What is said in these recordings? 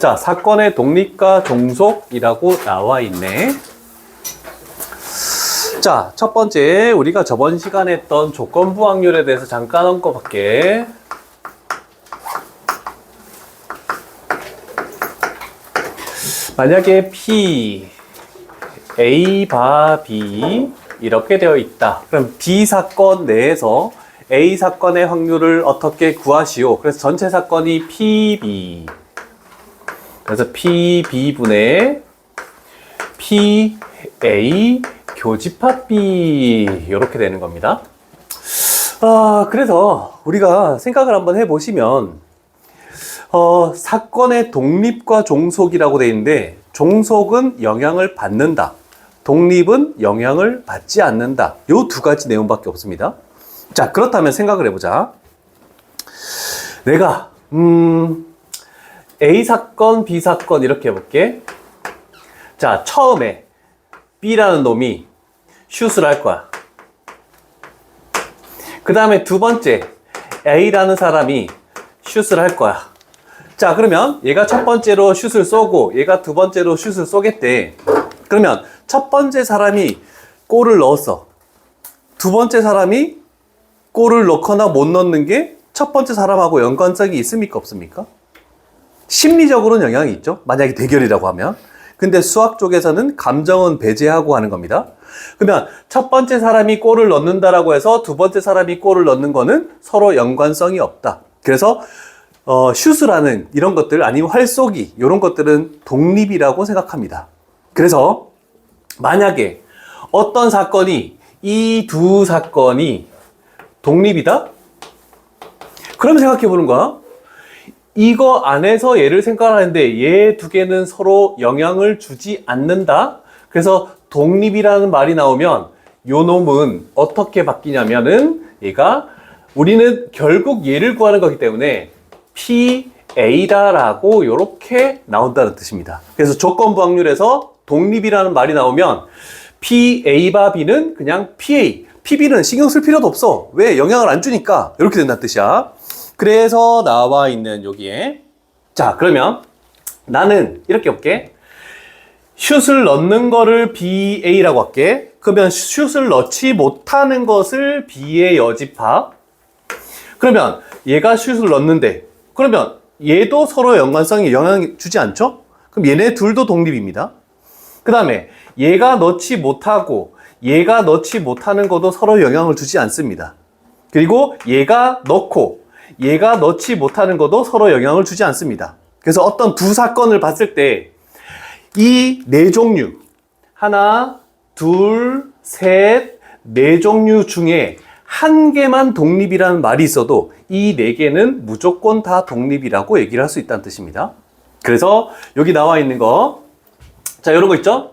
자, 사건의 독립과 종속이라고 나와 있네. 자, 첫 번째 우리가 저번 시간에 했던 조건부 확률에 대해서 잠깐 언급할게. 만약에 P, A 바 B 이렇게 되어 있다. 그럼 B 사건 내에서 A 사건의 확률을 어떻게 구하시오? 그래서 전체 사건이 PB. 그래서 PB분의 PA 교집합 B 이렇게 되는 겁니다. 그래서 우리가 생각을 한번 해보시면 사건의 독립과 종속이라고 되어 있는데 종속은 영향을 받는다. 독립은 영향을 받지 않는다. 요 두 가지 내용밖에 없습니다. 자, 그렇다면 생각을 해보자. 내가 A 사건, B 사건 이렇게 해볼게. 자, 처음에 B라는 놈이 슛을 할 거야. 그 다음에 두 번째 A라는 사람이 슛을 할 거야. 자, 그러면 얘가 첫 번째로 슛을 쏘고 얘가 두 번째로 슛을 쏘겠대. 그러면 첫 번째 사람이 골을 넣었어. 두 번째 사람이 골을 넣거나 못 넣는 게 첫 번째 사람하고 연관성이 있습니까? 없습니까? 심리적으로는 영향이 있죠. 만약에 대결이라고 하면. 근데 수학 쪽에서는 감정은 배제하고 하는 겁니다. 그러면 첫 번째 사람이 골을 넣는다라고 해서 두 번째 사람이 골을 넣는 거는 서로 연관성이 없다. 그래서 슛을 하는 이런 것들 아니면 활쏘기 이런 것들은 독립이라고 생각합니다. 그래서 만약에 어떤 사건이 이 두 사건이 독립이다? 그럼 생각해 보는 거야. 이거 안에서 얘를 생각하는데 얘 두 개는 서로 영향을 주지 않는다. 그래서 독립이라는 말이 나오면 요 놈은 어떻게 바뀌냐면은 얘가 우리는 결국 얘를 구하는 거기 때문에 PA다라고 이렇게 나온다는 뜻입니다. 그래서 조건부 확률에서 독립이라는 말이 나오면 PA 바 B는 그냥 PA, PB는 신경 쓸 필요도 없어. 왜? 영향을 안 주니까. 이렇게 된다는 뜻이야. 그래서 나와 있는 여기에 자, 그러면 나는 이렇게 볼게. 슛을 넣는 거를 BA라고 할게. 그러면 슛을 넣지 못하는 것을 B의 여집합. 그러면 얘가 슛을 넣는데 그러면 얘도 서로 연관성에 영향을 주지 않죠? 그럼 얘네 둘도 독립입니다. 그 다음에 얘가 넣지 못하고 얘가 넣지 못하는 것도 서로 영향을 주지 않습니다. 그리고 얘가 넣고 얘가 넣지 못하는 것도 서로 영향을 주지 않습니다. 그래서 어떤 두 사건을 봤을 때 이 네 종류 하나, 둘, 셋, 네 종류 중에 한 개만 독립이라는 말이 있어도 이 네 개는 무조건 다 독립이라고 얘기를 할 수 있다는 뜻입니다. 그래서 여기 나와 있는 거 자, 이런 거 있죠?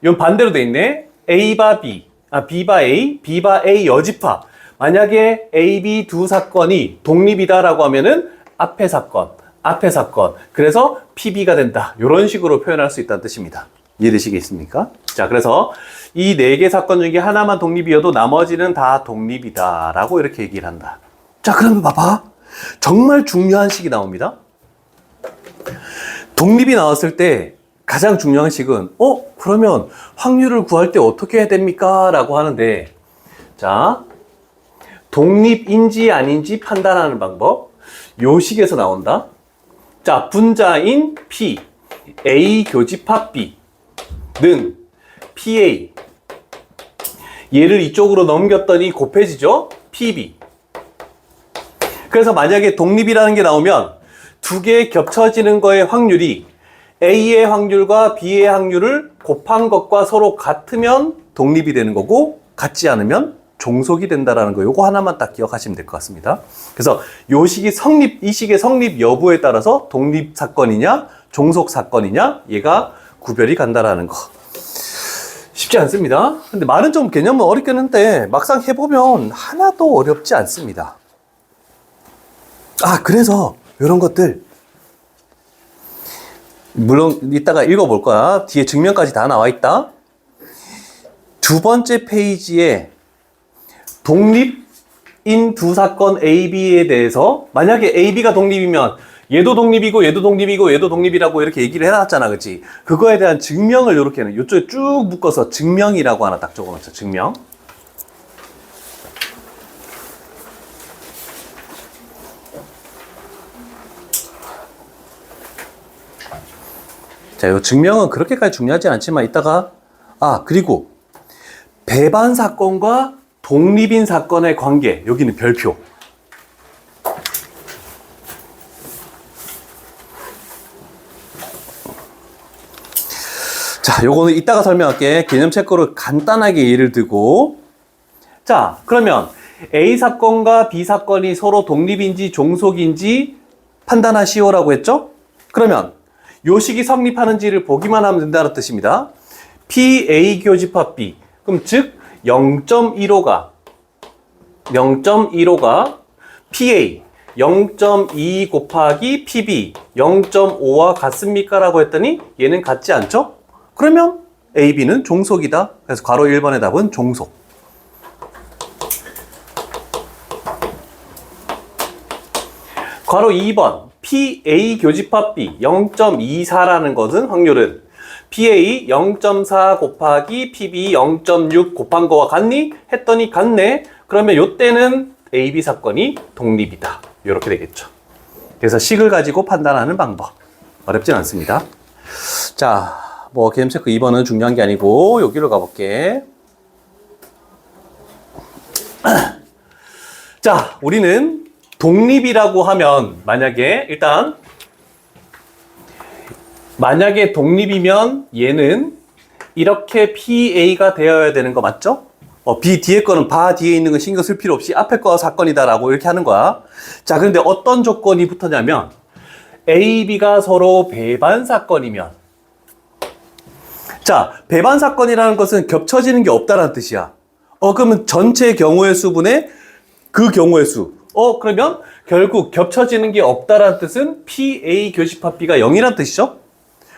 이건 반대로 돼 있네. A 바 B, B 바 A, B 바 A 여집합. 만약에 A, B 두 사건이 독립이다라고 하면은 앞에 사건. 그래서 PB가 된다. 이런 식으로 표현할 수 있다는 뜻입니다. 이해되시겠습니까? 자, 그래서 이 네 개 사건 중에 하나만 독립이어도 나머지는 다 독립이다라고 이렇게 얘기를 한다. 자, 그러면 봐봐. 정말 중요한 식이 나옵니다. 독립이 나왔을 때 가장 중요한 식은 그러면 확률을 구할 때 어떻게 해야 됩니까? 라고 하는데 자, 독립인지 아닌지 판단하는 방법 요 식에서 나온다. 자, 분자인 P, A 교집합 B는 PA 얘를 이쪽으로 넘겼더니 곱해지죠? PB. 그래서 만약에 독립이라는 게 나오면 두 개 겹쳐지는 거의 확률이 A의 확률과 B의 확률을 곱한 것과 서로 같으면 독립이 되는 거고 같지 않으면 종속이 된다라는 거 요거 하나만 딱 기억하시면 될 것 같습니다. 그래서 요 식이 이 식의 성립 여부에 따라서 독립 사건이냐 종속 사건이냐 얘가 구별이 간다라는 거. 쉽지 않습니다. 근데 말은 좀 개념은 어렵긴 한데 막상 해보면 하나도 어렵지 않습니다. 그래서 이런 것들 물론 이따가 읽어볼 거야. 뒤에 증명까지 다 나와 있다. 두 번째 페이지에 독립인 두 사건 A, B에 대해서 만약에 A, B가 독립이면 얘도 독립이고 얘도 독립이고 얘도 독립이라고 이렇게 얘기를 해놨잖아, 그치? 그거에 대한 증명을 이렇게는 이쪽에 쭉 묶어서 증명이라고 하나 딱 적어놓자. 증명. 자, 이 증명은 그렇게까지 중요하지 않지만 이따가 그리고 배반 사건과 독립인 사건의 관계, 여기는 별표. 자, 요거는 이따가 설명할게. 개념 체크로 간단하게 예를 들고. 자, 그러면 A 사건과 B 사건이 서로 독립인지 종속인지 판단하시오라고 했죠? 그러면 요식이 성립하는지를 보기만 하면 된다는 뜻입니다. PA 교집합 B. 그럼 즉 0.15가 PA 0.2 곱하기 PB 0.5와 같습니까? 라고 했더니 얘는 같지 않죠? 그러면 AB는 종속이다. 그래서 괄호 1번의 답은 종속. 괄호 2번 PA 교집합 B 0.24라는 것은 확률은 PA 0.4 곱하기 PB 0.6 곱한 거와 같니? 했더니 같네. 그러면 요때는 AB 사건이 독립이다. 이렇게 되겠죠. 그래서 식을 가지고 판단하는 방법. 어렵진 않습니다. 자, 뭐 개념 체크 2번은 중요한 게 아니고 여기로 가볼게. 자, 우리는 독립이라고 하면 만약에 독립이면 얘는 이렇게 PA가 되어야 되는 거 맞죠? B 뒤에 거는 바 뒤에 있는 건 신경 쓸 필요 없이 앞에 거 사건이다라고 이렇게 하는 거야. 자, 그런데 어떤 조건이 붙었냐면 A, B가 서로 배반 사건이면, 자, 배반 사건이라는 것은 겹쳐지는 게 없다라는 뜻이야. 그러면 전체 경우의 수분의 그 경우의 수. 그러면 결국 겹쳐지는 게 없다라는 뜻은 PA 교집합 B가 0이라는 뜻이죠?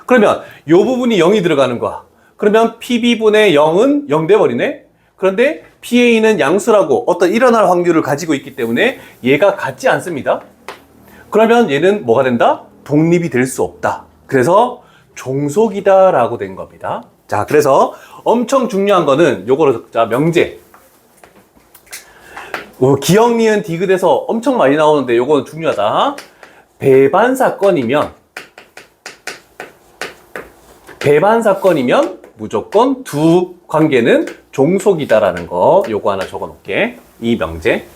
그러면 이 부분이 0이 들어가는 거야. 그러면 PB분의 0은 0 돼버리네? 그런데 PA는 양수라고 어떤 일어날 확률을 가지고 있기 때문에 얘가 같지 않습니다. 그러면 얘는 뭐가 된다? 독립이 될 수 없다. 그래서 종속이다라고 된 겁니다. 자, 그래서 엄청 중요한 거는 요거로 적자, 명제. 기억, 니은, 디귿에서 엄청 많이 나오는데 요거는 중요하다. 배반 사건이면 무조건 두 관계는 종속이다라는 거, 요거 하나 적어 놓을게. 이 명제.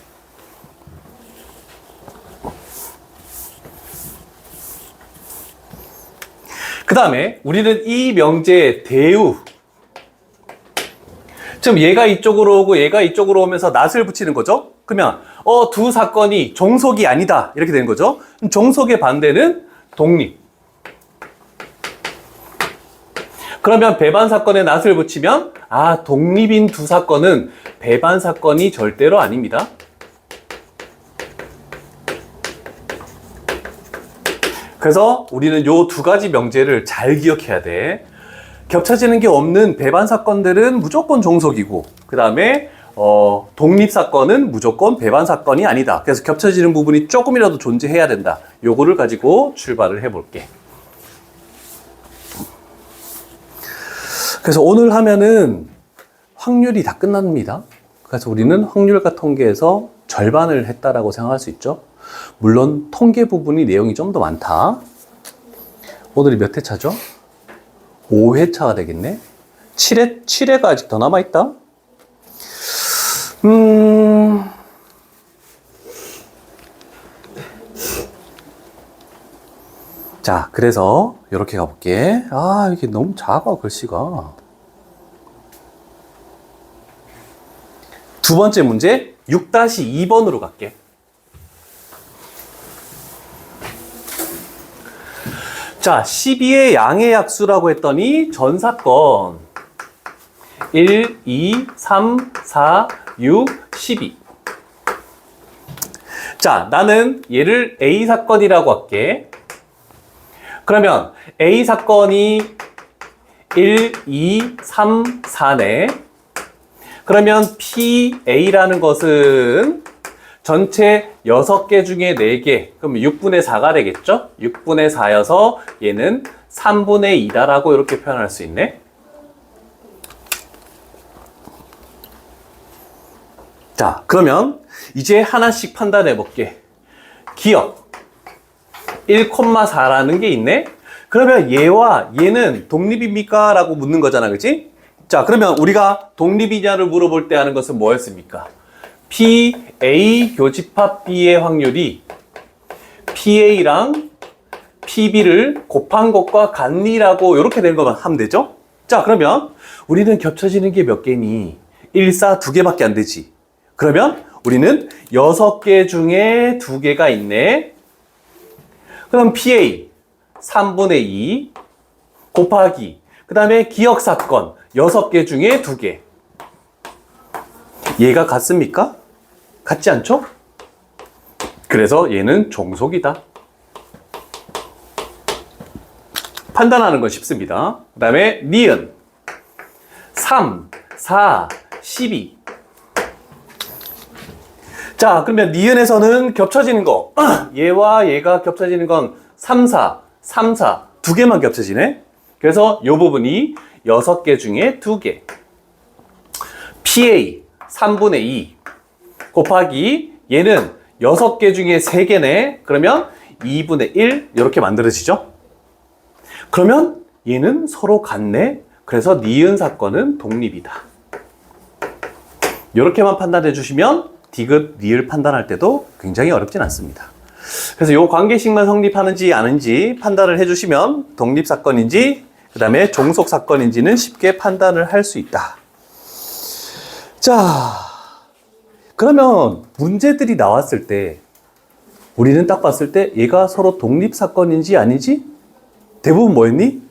그 다음에 우리는 이 명제의 대우. 지금 얘가 이쪽으로 오고 얘가 이쪽으로 오면서 낫을 붙이는 거죠. 그러면 두 사건이 종속이 아니다 이렇게 되는 거죠. 종속의 반대는 독립. 그러면 배반 사건에 낫을 붙이면 독립인 두 사건은 배반 사건이 절대로 아닙니다. 그래서 우리는 요 두 가지 명제를 잘 기억해야 돼. 겹쳐지는 게 없는 배반 사건들은 무조건 종속이고, 그 다음에 독립 사건은 무조건 배반 사건이 아니다. 그래서 겹쳐지는 부분이 조금이라도 존재해야 된다. 요거를 가지고 출발을 해볼게. 그래서 오늘 하면은 확률이 다 끝납니다. 그래서 우리는 확률과 통계에서 절반을 했다라고 생각할 수 있죠. 물론 통계 부분이 내용이 좀 더 많다. 오늘이 몇 회차죠? 5회차가 되겠네. 7회가 아직 더 남아있다. 자, 그래서 이렇게 가볼게. 이게 너무 작아, 글씨가. 두 번째 문제 6-2번으로 갈게. 자, 12의 양의 약수라고 했더니 전 사건 1, 2, 3, 4, 6, 12. 자, 나는 얘를 A 사건이라고 할게. 그러면 A 사건이 1, 2, 3, 4네. 그러면 PA라는 것은 전체 6개 중에 4개. 그럼 6분의 4가 되겠죠? 6분의 4여서 얘는 3분의 2다라고 이렇게 표현할 수 있네. 자, 그러면 이제 하나씩 판단해 볼게. 기억 1,4라는 게 있네. 그러면 얘와 얘는 독립입니까? 라고 묻는 거잖아, 그치? 자, 그러면 우리가 독립이냐를 물어볼 때 하는 것은 뭐였습니까? PA 교집합 B의 확률이 PA랑 PB를 곱한 것과 같니라고 이렇게 된 것만 하면 되죠? 자, 그러면 우리는 겹쳐지는 게 몇 개니? 1, 4, 2개밖에 안 되지. 그러면 우리는 6개 중에 2개가 있네. 그럼 PA 3분의 2 곱하기 그 다음에 기억사건 6개 중에 2개. 얘가 같습니까? 같지 않죠? 그래서 얘는 종속이다. 판단하는 건 쉽습니다. 그 다음에 니은 3, 4, 12. 자, 그러면 니은에서는 겹쳐지는 거 얘와 얘가 겹쳐지는 건 3, 4, 3, 4 2개만 겹쳐지네. 그래서 이 부분이 6개 중에 2개. PA 3분의 2 곱하기 얘는 6개 중에 3개네. 그러면 2분의 1 이렇게 만들어지죠. 그러면 얘는 서로 같네. 그래서 니은 사건은 독립이다. 이렇게만 판단해 주시면 디귿, 리을 판단할 때도 굉장히 어렵진 않습니다. 그래서 이 관계식만 성립하는지 아닌지 판단을 해주시면 독립사건인지 그 다음에 종속사건인지는 쉽게 판단을 할 수 있다. 자, 그러면 문제들이 나왔을 때 우리는 딱 봤을 때 얘가 서로 독립사건인지 아니지? 대부분 뭐였니?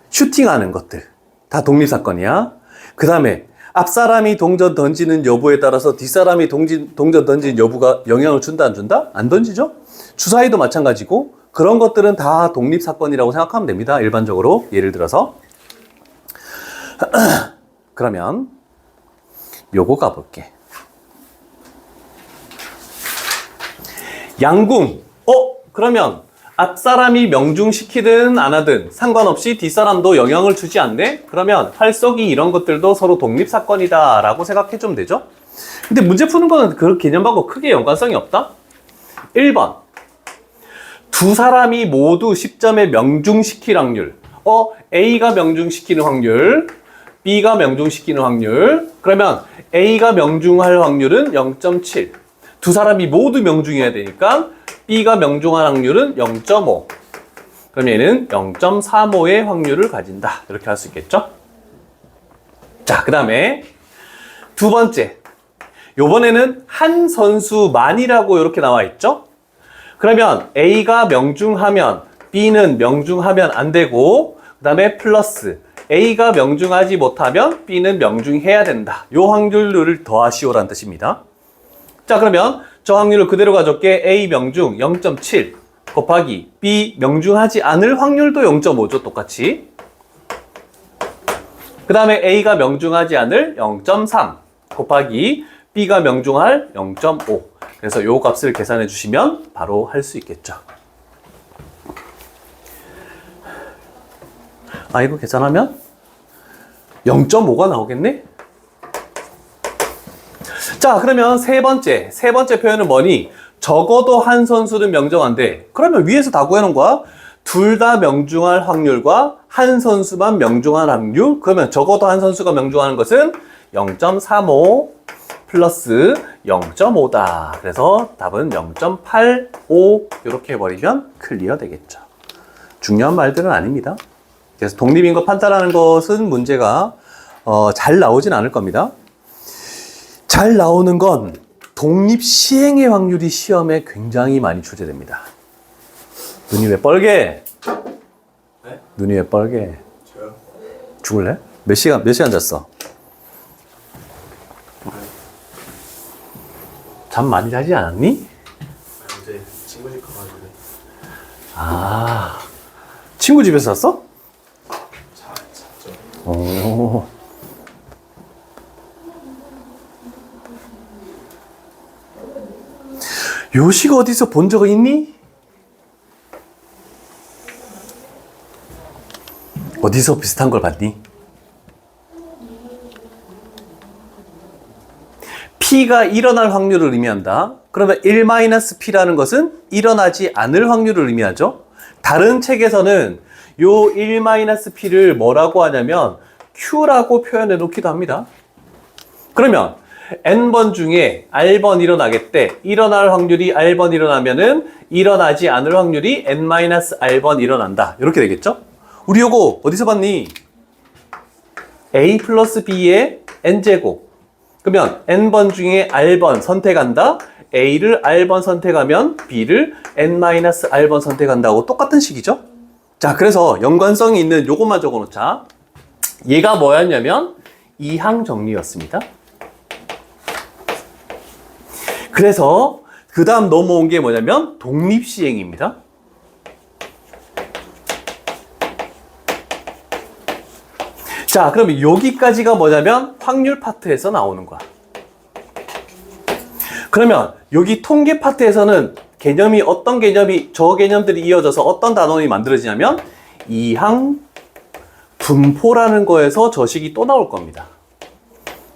슈팅하는 것들 다 독립사건이야. 그 다음에 앞사람이 동전 던지는 여부에 따라서 뒷사람이 동전 던지는 여부가 영향을 준다 안 준다? 안 던지죠? 주사위도 마찬가지고 그런 것들은 다 독립사건이라고 생각하면 됩니다. 일반적으로 예를 들어서 그러면 요거 가볼게. 양궁. 그러면 앞사람이 명중시키든 안 하든 상관없이 뒷사람도 영향을 주지 않네? 그러면 활쏘기 이런 것들도 서로 독립사건이다 라고 생각해 주면 되죠? 근데 문제 푸는 거는 그 개념하고 크게 연관성이 없다? 1번 두 사람이 모두 10점에 명중시킬 확률. A가 명중시키는 확률, B가 명중시키는 확률. 그러면 A가 명중할 확률은 0.7. 두 사람이 모두 명중해야 되니까 B가 명중할 확률은 0.5. 그럼 얘는 0.35의 확률을 가진다. 이렇게 할 수 있겠죠? 자, 그 다음에 두 번째. 요번에는 한 선수만이라고 이렇게 나와 있죠? 그러면 A가 명중하면 B는 명중하면 안 되고 그 다음에 플러스 A가 명중하지 못하면 B는 명중해야 된다. 요 확률을 더하시오라는 뜻입니다. 자, 그러면 저 확률을 그대로 가져올게. A 명중 0.7 곱하기 B 명중하지 않을 확률도 0.5죠. 똑같이. 그 다음에 A가 명중하지 않을 0.3 곱하기 B가 명중할 0.5. 그래서 요 값을 계산해 주시면 바로 할 수 있겠죠. 이거 계산하면 0.5가 나오겠네? 자, 그러면 세 번째 표현은 뭐니? 적어도 한 선수는 명중한데, 그러면 위에서 다 구해놓은 거야? 둘 다 명중할 확률과 한 선수만 명중할 확률. 그러면 적어도 한 선수가 명중하는 것은 0.35 플러스 0.5다. 그래서 답은 0.85 이렇게 해버리면 클리어 되겠죠. 중요한 말들은 아닙니다. 그래서 독립인 거 판단하는 것은 문제가 잘 나오진 않을 겁니다. 잘 나오는 건 독립 시행의 확률이 시험에 굉장히 많이 출제됩니다. 눈이 왜 뻘게? 네? 눈이 왜 뻘게? 저요? 죽을래? 몇 시간 잤어? 잠 많이 자지 않았니? 어제 친구 집 가가지고 친구 집에서 잤어? 잤죠. 오. 요식 어디서 본 적 있니? 어디서 비슷한 걸 봤니? P가 일어날 확률을 의미한다. 그러면 1-P라는 것은 일어나지 않을 확률을 의미하죠. 다른 책에서는 요 1-P를 뭐라고 하냐면 Q라고 표현해 놓기도 합니다. 그러면 N번 중에 R번 일어나겠대. 일어날 확률이 R번 일어나면은 일어나지 않을 확률이 N-R번 일어난다. 이렇게 되겠죠? 우리 요거 어디서 봤니? A 플러스 B의 N제곱. 그러면 N번 중에 R번 선택한다. A를 R번 선택하면 B를 N-R번 선택한다고 똑같은 식이죠? 자, 그래서 연관성이 있는 요것만 적어놓자. 얘가 뭐였냐면 이항 정리였습니다. 그래서 그 다음 넘어온 게 뭐냐면 독립시행입니다. 자, 그러면 여기까지가 뭐냐면 확률 파트에서 나오는 거야. 그러면 여기 통계 파트에서는 개념이 어떤 개념이 저 개념들이 이어져서 어떤 단원이 만들어지냐면 이항 분포라는 거에서 저 식이 또 나올 겁니다.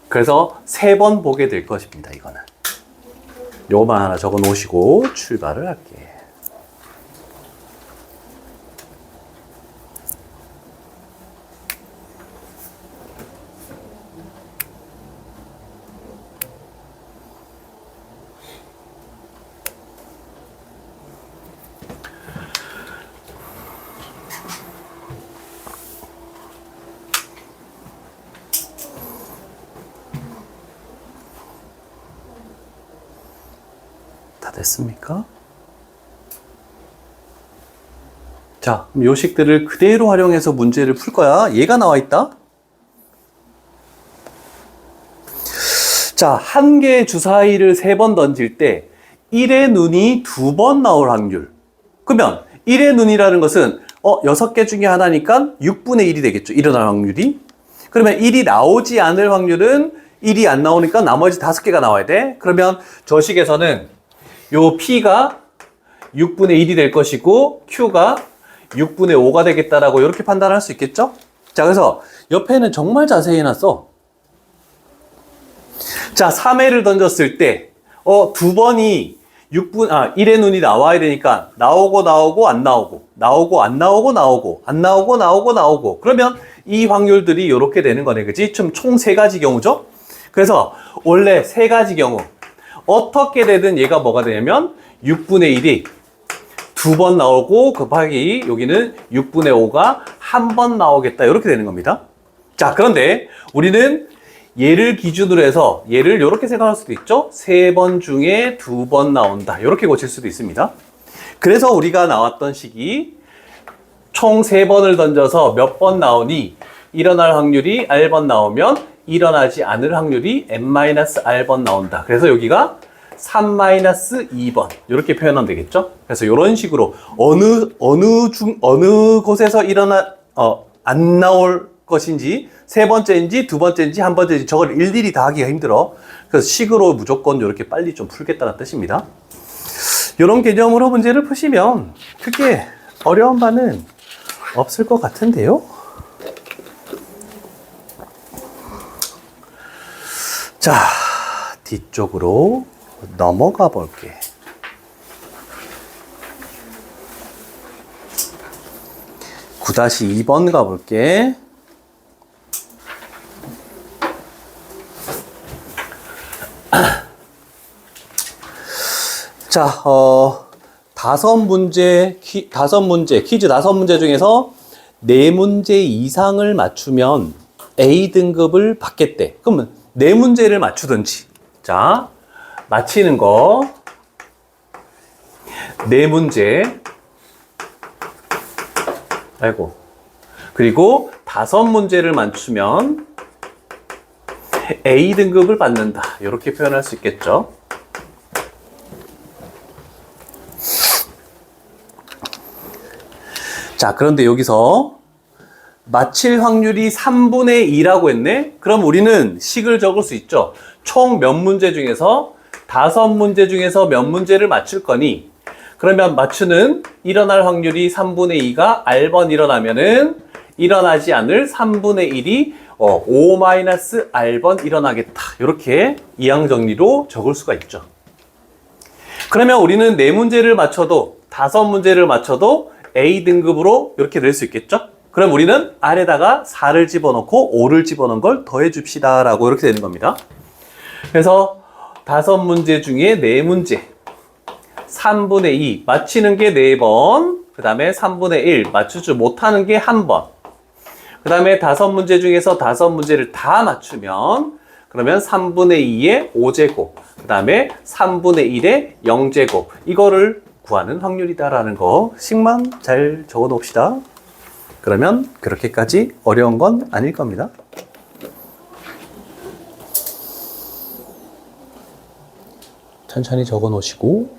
그래서 3번 보게 될 것입니다. 이거는 요거만 하나 적어 놓으시고 출발을 할게. 다 됐습니까? 자, 그럼 요식들을 그대로 활용해서 문제를 풀 거야. 얘가 나와 있다. 자, 한 개의 주사위를 3번 던질 때 1의 눈이 2번 나올 확률. 그러면 1의 눈이라는 것은 6개 중에 하나니까 6분의 1이 되겠죠. 일어날 확률이. 그러면 1이 나오지 않을 확률은 1이 안 나오니까 나머지 5개가 나와야 돼. 그러면 저 식에서는 요 P가 6분의 1이 될 것이고 Q가 6분의 5가 되겠다라고 이렇게 판단할 수 있겠죠? 자, 그래서 옆에는 정말 자세히 해놨어. 자, 3회를 던졌을 때 2번이 1의 눈이 나와야 되니까 나오고 안 나오고 안 나오고 그러면 이 확률들이 이렇게 되는 거네. 그치? 총 3가지 경우죠? 그래서 원래 3가지 경우 어떻게 되든 얘가 뭐가 되냐면 6분의 1이 2번 나오고 곱하기 여기는 6분의 5가 1번 나오겠다. 이렇게 되는 겁니다. 자, 그런데 우리는 얘를 기준으로 해서 얘를 이렇게 생각할 수도 있죠. 3번 중에 2번 나온다. 이렇게 고칠 수도 있습니다. 그래서 우리가 나왔던 식이 총 3번을 던져서 몇 번 나오니 일어날 확률이 R번 나오면 일어나지 않을 확률이 N-R번 나온다. 그래서 여기가 3-2번 이렇게 표현하면 되겠죠. 그래서 이런 식으로 어느 곳에서 안 나올 것인지 3번째인지 2번째인지 1번째인지 저걸 일일이 다 하기가 힘들어. 그래서 식으로 무조건 이렇게 빨리 좀 풀겠다는 뜻입니다. 이런 개념으로 문제를 푸시면 크게 어려운 바는 없을 것 같은데요. 자, 뒤쪽으로 넘어가 볼게. (9-2번) 가볼게. 자, 퀴즈 5문제 중에서 4문제 이상을 맞추면 A등급을 받겠대. 그러면 4문제를 맞추든지. 자, 맞히는 거 4문제. 아이고. 그리고 5문제를 맞추면 A등급을 받는다. 이렇게 표현할 수 있겠죠. 자, 그런데 여기서 맞힐 확률이 3분의 2라고 했네? 그럼 우리는 식을 적을 수 있죠. 총 몇 문제 중에서 5문제 중에서 몇 문제를 맞출 거니? 그러면 맞추는 일어날 확률이 3분의 2가 R번 일어나면은 일어나지 않을 3분의 1이 O-R번 일어나겠다. 이렇게 이항 정리로 적을 수가 있죠. 그러면 우리는 4문제를 맞춰도 5문제를 맞춰도 A등급으로 이렇게 낼 수 있겠죠? 그럼 우리는 R에다가 4를 집어넣고 5를 집어넣은 걸 더해 줍시다 라고 이렇게 되는 겁니다. 그래서 5문제 중에 4문제 3분의 2 맞히는 게 4번, 그 다음에 3분의 1 맞추지 못하는 게 1번, 그 다음에 5문제 중에서 5문제를 다 맞추면 그러면 3분의 2의 5제곱, 그 다음에 3분의 1의 0제곱, 이거를 구하는 확률이다라는 거씩만 잘 적어 놓읍시다. 그러면 그렇게까지 어려운 건 아닐 겁니다. 천천히 적어 놓으시고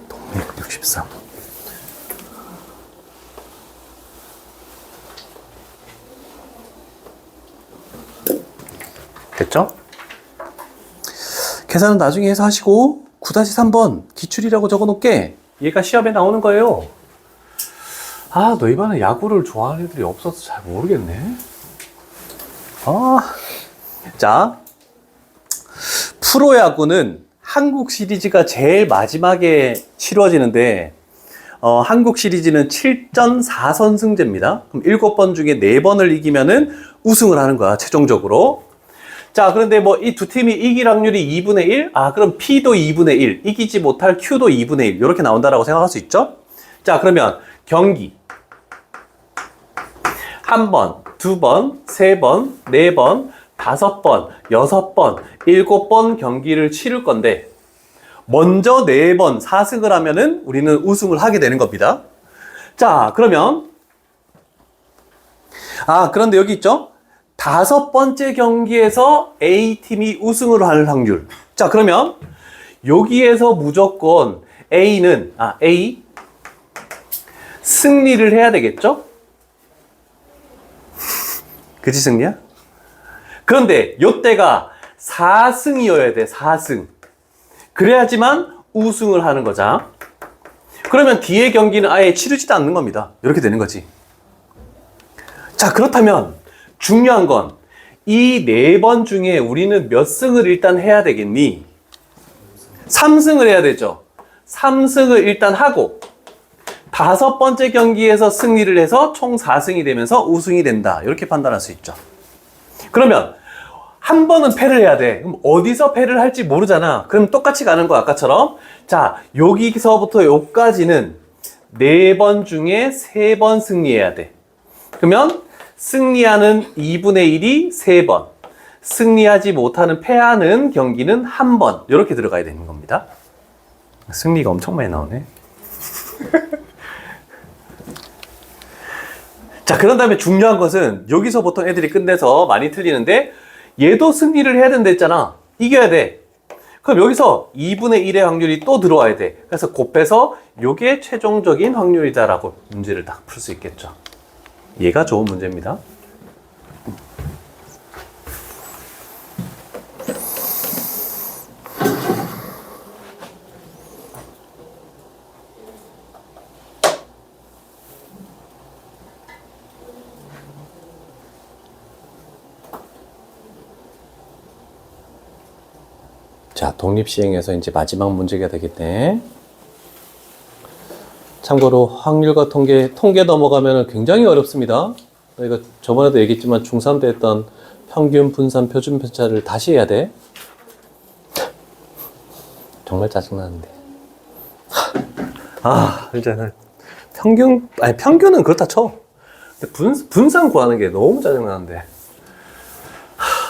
동맥 63 됐죠? 계산은 나중에 해서 하시고 9-3번 기출이라고 적어 놓을게. 얘가 시험에 나오는 거예요. 아, 너 이번에 야구를 좋아하는 애들이 없어서 잘 모르겠네. 자, 프로야구는 한국 시리즈가 제일 마지막에 치러지는데 한국 시리즈는 7전 4선승제입니다. 그럼 7번 중에 4번을 이기면은 우승을 하는 거야, 최종적으로. 자, 그런데 뭐 이 두 팀이 이길 확률이 2분의 1? 아, 그럼 P도 2분의 1, 이기지 못할 Q도 2분의 1, 이렇게 나온다라고 생각할 수 있죠? 자, 그러면 경기 1번, 2번, 3번, 4번, 5번, 6번, 7번 경기를 치를 건데 먼저 4번 4승을 하면은 우리는 우승을 하게 되는 겁니다. 자, 그러면 그런데 여기 있죠? 5번째 경기에서 A팀이 우승을 할 확률. 자, 그러면 여기에서 무조건 A 승리를 해야 되겠죠? 그치, 승리야? 그런데 요때가 4승이어야 돼, 4승. 그래야지만 우승을 하는 거자. 그러면 뒤에 경기는 아예 치르지도 않는 겁니다. 이렇게 되는 거지. 자, 그렇다면 중요한 건 이 4번 중에 우리는 몇 승을 일단 해야 되겠니? 3승을 해야 되죠. 3승을 일단 하고 5번째 경기에서 승리를 해서 총 4승이 되면서 우승이 된다. 이렇게 판단할 수 있죠. 그러면 한 번은 패를 해야 돼. 그럼 어디서 패를 할지 모르잖아. 그럼 똑같이 가는 거야, 아까처럼. 자, 여기서부터 여기까지는 4번 중에 3번 승리해야 돼. 그러면 승리하는 2분의 1이 3번, 승리하지 못하는 패하는 경기는 1번, 이렇게 들어가야 되는 겁니다. 승리가 엄청 많이 나오네. 자, 그런 다음에 중요한 것은 여기서 보통 애들이 끝내서 많이 틀리는데 얘도 승리를 해야 된다 했잖아. 이겨야 돼. 그럼 여기서 2분의 1의 확률이 또 들어와야 돼. 그래서 곱해서 이게 최종적인 확률이다라고 문제를 딱 풀 수 있겠죠. 얘가 좋은 문제입니다. 자, 독립시행에서 이제 마지막 문제가 되겠네. 참고로 확률과 통계 넘어가면 굉장히 어렵습니다. 이거 저번에도 얘기했지만 중3 때 했던 평균, 분산, 표준 편차를 다시 해야 돼. 정말 짜증나는데. 이제는 평균은 그렇다 쳐. 근데 분산 구하는 게 너무 짜증나는데.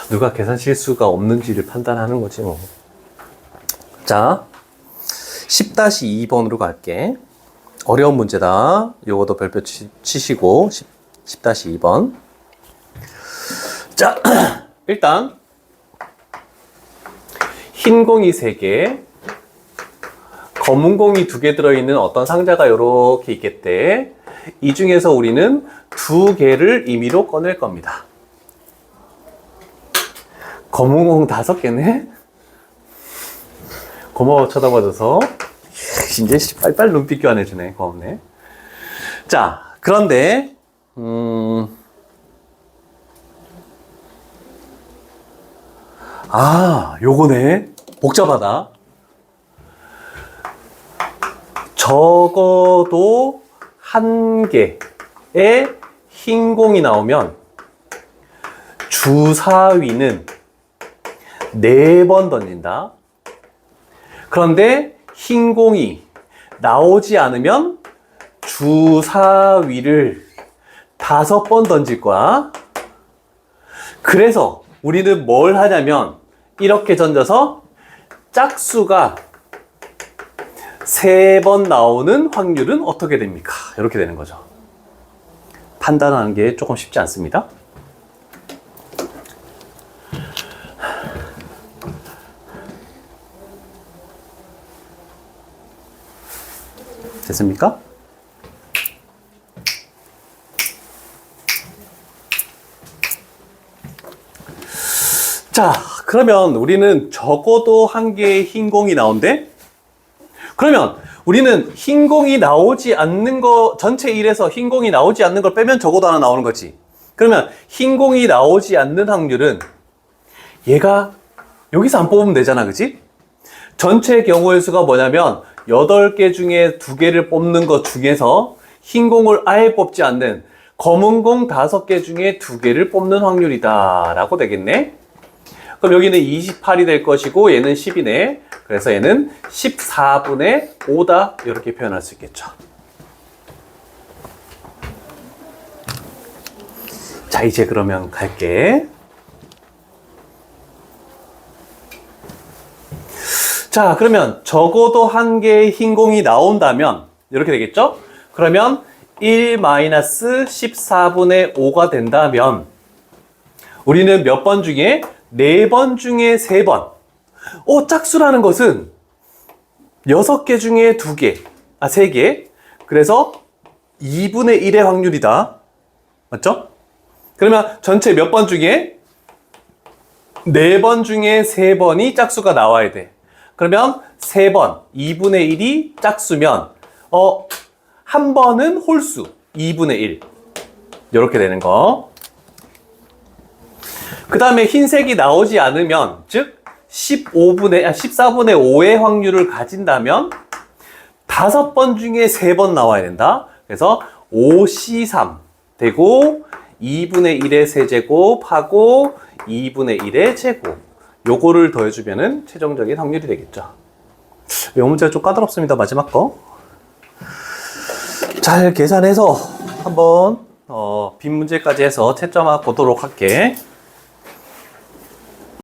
누가 계산 실수가 없는지를 판단하는 거지 뭐. 자, 10-2번으로 갈게. 어려운 문제다. 요것도 별표 치시고 10-2번. 자, 일단 흰 공이 3개, 검은 공이 2개 들어있는 어떤 상자가 이렇게 있겠대. 이 중에서 우리는 2개를 임의로 꺼낼 겁니다. 검은 공 5개네? 고마워 쳐다봐줘서. 이제 빨리빨리 눈빛 교환해주네. 고맙네. 자, 그런데 요거네. 복잡하다. 적어도 1개의 흰 공이 나오면 주사위는 4번 던진다. 그런데 흰 공이 나오지 않으면 주사위를 5번 던질 거야. 그래서 우리는 뭘 하냐면 이렇게 던져서 짝수가 3번 나오는 확률은 어떻게 됩니까? 이렇게 되는 거죠. 판단하는 게 조금 쉽지 않습니다. 됐습니까? 자, 그러면 우리는 적어도 1개의 흰 공이 나온대? 그러면 우리는 흰 공이 나오지 않는 거, 전체 1에서 흰 공이 나오지 않는 걸 빼면 적어도 하나 나오는 거지. 그러면 흰 공이 나오지 않는 확률은 얘가 여기서 안 뽑으면 되잖아, 그치? 전체 경우의 수가 뭐냐면 8개 중에 2개를 뽑는 것 중에서 흰 공을 아예 뽑지 않는 검은 공 5개 중에 2개를 뽑는 확률이다 라고 되겠네. 그럼 여기는 28이 될 것이고 얘는 10이네. 그래서 얘는 14분의 5다 이렇게 표현할 수 있겠죠. 자, 이제 그러면 갈게. 자, 그러면 적어도 1개의 흰 공이 나온다면 이렇게 되겠죠? 그러면 1-14분의 5가 된다면 우리는 몇 번 중에? 4번 중에 3번. 짝수라는 것은 6개 중에 2개, 3개. 그래서 2분의 1의 확률이다. 맞죠? 그러면 전체 몇 번 중에? 4번 중에 3번이 짝수가 나와야 돼. 그러면 3번, 2분의 1이 짝수면, 한 번은 홀수, 2분의 1. 이렇게 되는 거. 그 다음에 흰색이 나오지 않으면, 즉, 14분의 5의 확률을 가진다면, 5번 중에 3번 나와야 된다. 그래서 5C3 되고, 2분의 1의 세제곱하고, 2분의 1의 제곱. 요거를 더해주면은 최종적인 확률이 되겠죠. 이 문제가 좀 까다롭습니다. 마지막 거. 잘 계산해서 한번 빈 문제까지 해서 채점해 보도록 할게.